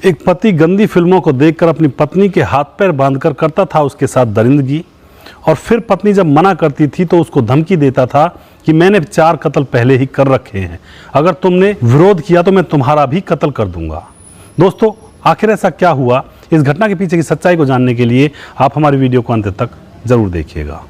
एक पति गंदी फिल्मों को देखकर अपनी पत्नी के हाथ पैर बांधकर करता था उसके साथ दरिंदगी, और फिर पत्नी जब मना करती थी तो उसको धमकी देता था कि मैंने 4 कत्ल पहले ही कर रखे हैं, अगर तुमने विरोध किया तो मैं तुम्हारा भी कत्ल कर दूंगा। दोस्तों, आखिर ऐसा क्या हुआ? इस घटना के पीछे की सच्चाई को जानने के लिए आप हमारी वीडियो को अंत तक जरूर देखिएगा।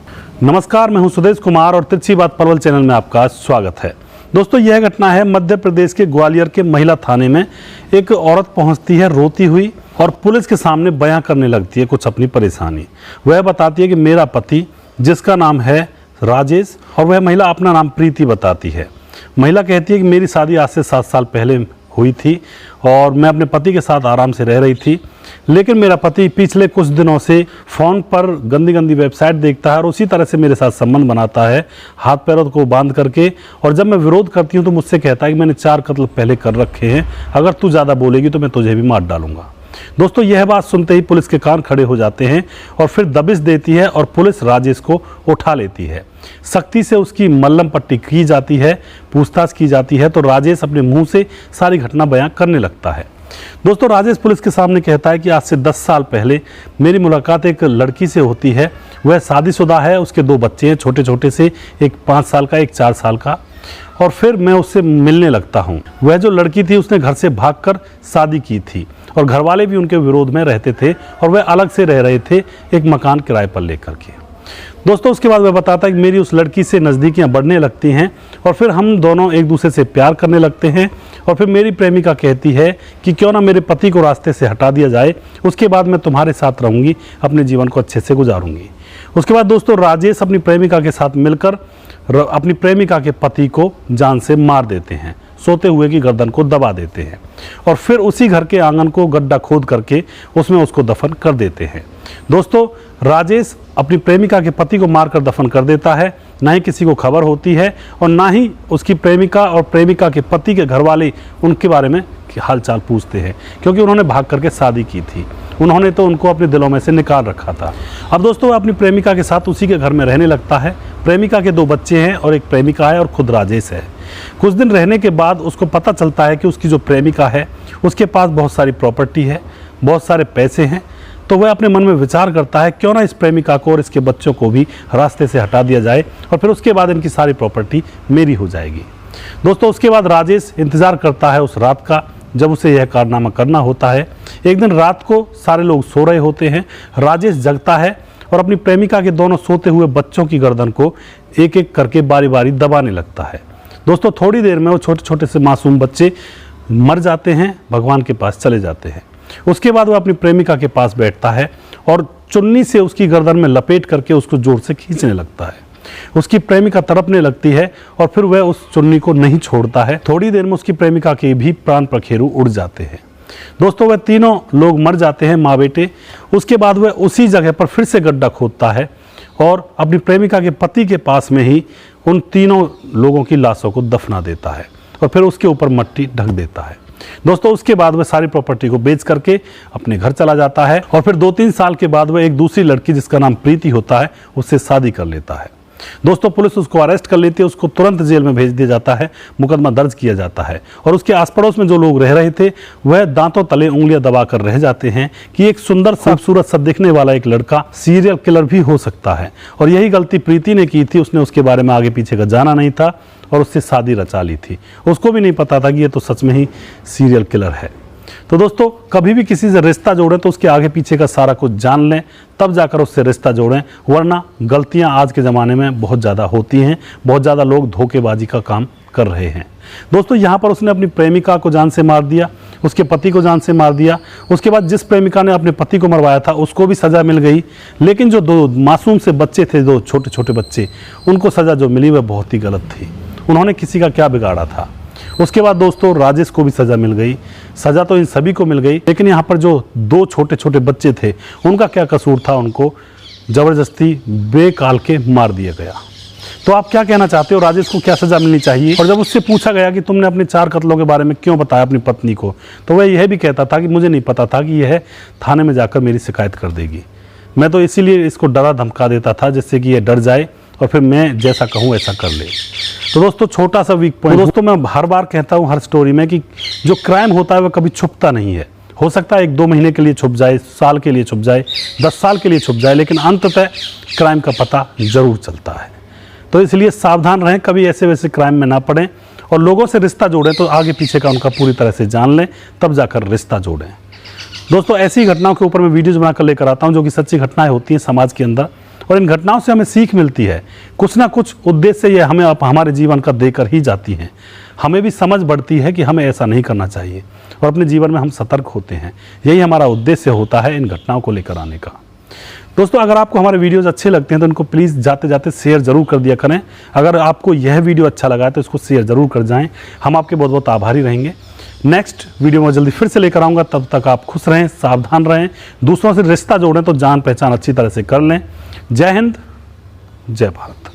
नमस्कार, मैं हूं सुदेश कुमार और तिरछी बात पलवल चैनल में आपका स्वागत है। दोस्तों, यह घटना है मध्य प्रदेश के ग्वालियर के महिला थाने में। एक औरत पहुंचती है रोती हुई और पुलिस के सामने बयां करने लगती है कुछ अपनी परेशानी। वह बताती है कि मेरा पति, जिसका नाम है राजेश, और वह महिला अपना नाम प्रीति बताती है। महिला कहती है कि मेरी शादी आज से 7 साल पहले हुई थी और मैं अपने पति के साथ आराम से रह रही थी, लेकिन मेरा पति पिछले कुछ दिनों से फ़ोन पर गंदी गंदी वेबसाइट देखता है और उसी तरह से मेरे साथ संबंध बनाता है, हाथ पैरों को बांध करके। और जब मैं विरोध करती हूँ तो मुझसे कहता है कि मैंने 4 कत्ल पहले कर रखे हैं, अगर तू ज़्यादा बोलेगी तो मैं तुझे भी मार डालूंगा। दोस्तों, यह बात सुनते ही पुलिस के कान खड़े हो जाते हैं और फिर दबिश देती है और पुलिस राजेश को उठा लेती है। सख्ती से उसकी मल्लम पट्टी की जाती है, पूछताछ की जाती है, तो राजेश अपने मुंह से सारी घटना बयां करने लगता है। दोस्तों, राजेश पुलिस के सामने कहता है कि आज से 10 साल पहले मेरी मुलाकात एक लड़की से होती है। वह शादीशुदा है, उसके 2 बच्चे हैं, छोटे छोटे से, एक 5 साल का, एक 4 साल का। और फिर मैं उससे मिलने लगता हूँ। वह जो लड़की थी उसने घर से भागकर शादी की थी और घर वाले भी उनके विरोध में रहते थे और वह अलग से रह रहे थे, एक मकान किराए पर लेकर के। दोस्तों, उसके बाद वह बताता है कि मेरी उस लड़की से नज़दीकियाँ बढ़ने लगती हैं और फिर हम दोनों एक दूसरे से प्यार करने लगते हैं। और फिर मेरी प्रेमिका कहती है कि क्यों ना मेरे पति को रास्ते से हटा दिया जाए, उसके बाद मैं तुम्हारे साथ रहूँगी, अपने जीवन को अच्छे से गुजारूँगी। उसके बाद दोस्तों, राजेश अपनी प्रेमिका के साथ मिलकर अपनी प्रेमिका के पति को जान से मार देते हैं, सोते हुए की गर्दन को दबा देते हैं और फिर उसी घर के आंगन को गड्ढा खोद करके उसमें उसको दफन कर देते हैं। दोस्तों, राजेश अपनी प्रेमिका के पति को मारकर दफन कर देता है। ना ही किसी को खबर होती है और ना ही उसकी प्रेमिका और प्रेमिका के पति के घर वाले उनके बारे में हालचाल पूछते हैं, क्योंकि उन्होंने भाग करके शादी की थी। उन्होंने तो उनको अपने दिलों में से निकाल रखा था। अब दोस्तों, वह अपनी प्रेमिका के साथ उसी के घर में रहने लगता है। प्रेमिका के 2 बच्चे हैं और एक प्रेमिका है और खुद राजेश है। कुछ दिन रहने के बाद उसको पता चलता है कि उसकी जो प्रेमिका है उसके पास बहुत सारी प्रॉपर्टी है, बहुत सारे पैसे हैं। तो वह अपने मन में विचार करता है क्यों ना इस प्रेमिका को और इसके बच्चों को भी रास्ते से हटा दिया जाए और फिर उसके बाद इनकी सारी प्रॉपर्टी मेरी हो जाएगी। दोस्तों, उसके बाद राजेश इंतज़ार करता है उस रात का जब उसे यह कारनामा करना होता है। एक दिन रात को सारे लोग सो रहे होते हैं, राजेश जगता है और अपनी प्रेमिका के दोनों सोते हुए बच्चों की गर्दन को एक एक करके बारी बारी दबाने लगता है। दोस्तों, थोड़ी देर में वो छोटे छोटे से मासूम बच्चे मर जाते हैं, भगवान के पास चले जाते हैं। उसके बाद वह अपनी प्रेमिका के पास बैठता है और चुन्नी से उसकी गर्दन में लपेट करके उसको जोर से खींचने लगता है। उसकी प्रेमिका तड़पने लगती है और फिर वह उस चुन्नी को नहीं छोड़ता है। थोड़ी देर में उसकी प्रेमिका के भी प्राण पखेरु उड़ जाते हैं। दोस्तों, वह तीनों लोग मर जाते हैं, माँ बेटे। उसके बाद वह उसी जगह पर फिर से गड्ढा खोदता है और अपनी प्रेमिका के पति के पास में ही उन तीनों लोगों की लाशों को दफना देता है और फिर उसके ऊपर मिट्टी ढक देता है। दोस्तों, उसके बाद वह सारी प्रॉपर्टी को बेच करके अपने घर चला जाता है और फिर 2-3 साल के बाद वह एक दूसरी लड़की जिसका नाम प्रीति होता है उससे शादी कर लेता है। दोस्तों, पुलिस उसको अरेस्ट कर लेती है, उसको तुरंत जेल में भेज दिया जाता है, मुकदमा दर्ज किया जाता है और उसके आस पड़ोस में जो लोग रह रहे थे वह दांतों तले उंगलियां दबाकर रह जाते हैं कि एक सुंदर खूबसूरत सा दिखने वाला एक लड़का सीरियल किलर भी हो सकता है। और यही गलती प्रीति ने की थी, उसने उसके बारे में आगे पीछे का जाना नहीं था और उससे शादी रचा ली थी। उसको भी नहीं पता था कि ये तो सच में ही सीरियल किलर है। तो दोस्तों, कभी भी किसी से रिश्ता जोड़ें तो उसके आगे पीछे का सारा कुछ जान लें, तब जाकर उससे रिश्ता जोड़ें, वरना गलतियां आज के ज़माने में बहुत ज़्यादा होती हैं। बहुत ज़्यादा लोग धोखेबाजी का काम कर रहे हैं। दोस्तों, यहाँ पर उसने अपनी प्रेमिका को जान से मार दिया, उसके पति को जान से मार दिया। उसके बाद जिस प्रेमिका ने अपने पति को मरवाया था उसको भी सज़ा मिल गई, लेकिन जो 2 मासूम से बच्चे थे, 2 छोटे छोटे बच्चे, उनको सज़ा जो मिली वह बहुत ही गलत थी। उन्होंने किसी का क्या बिगाड़ा था। उसके बाद दोस्तों, राजेश को भी सज़ा मिल गई। सज़ा तो इन सभी को मिल गई, लेकिन यहाँ पर जो 2 छोटे छोटे बच्चे थे उनका क्या कसूर था? उनको ज़बरदस्ती बेकाल के मार दिया गया। तो आप क्या कहना चाहते हो? राजेश को क्या सज़ा मिलनी चाहिए? और जब उससे पूछा गया कि तुमने अपने 4 कत्लों के बारे में क्यों बताया अपनी पत्नी को, तो वह यह भी कहता था कि मुझे नहीं पता था कि यह थाने में जाकर मेरी शिकायत कर देगी। मैं तो इसीलिए इसको डरा धमका देता था जिससे कि यह डर जाए और फिर मैं जैसा कहूँ ऐसा कर ले। तो दोस्तों छोटा सा वीक पॉइंट, दोस्तों मैं हर बार कहता हूँ हर स्टोरी में कि जो क्राइम होता है वह कभी छुपता नहीं है, हो सकता है 1-2 महीने के लिए छुप जाए, साल के लिए छुप जाए, 10 साल के लिए छुप जाए, लेकिन अंततः क्राइम का पता जरूर चलता है। तो इसलिए सावधान रहें, कभी ऐसे वैसे क्राइम में ना पड़ें, और लोगों से रिश्ता जोड़ें तो आगे पीछे का उनका पूरी तरह से जान लें, तब जाकर रिश्ता जोड़ें। दोस्तों, ऐसी घटनाओं के ऊपर मैं वीडियोज़ बनाकर लेकर आता हूं जो कि सच्ची घटनाएं होती हैं समाज के अंदर, और इन घटनाओं से हमें सीख मिलती है। कुछ ना कुछ उद्देश्य ये हमें हमारे जीवन का देकर ही जाती हैं। हमें भी समझ बढ़ती है कि हमें ऐसा नहीं करना चाहिए, और अपने जीवन में हम सतर्क होते हैं। यही हमारा उद्देश्य होता है इन घटनाओं को लेकर आने का। दोस्तों, अगर आपको हमारे वीडियोज़ अच्छे लगते हैं तो इनको प्लीज़ जाते जाते शेयर ज़रूर कर दिया करें। अगर आपको यह वीडियो अच्छा लगा है तो इसको शेयर ज़रूर कर जाएं। हम आपके बहुत बहुत आभारी रहेंगे। नेक्स्ट वीडियो में जल्दी फिर से लेकर आऊँगा। तब तक आप खुश रहें, सावधान रहें, दूसरों से रिश्ता जोड़ें तो जान पहचान अच्छी तरह से कर लें। जय हिंद, जय भारत।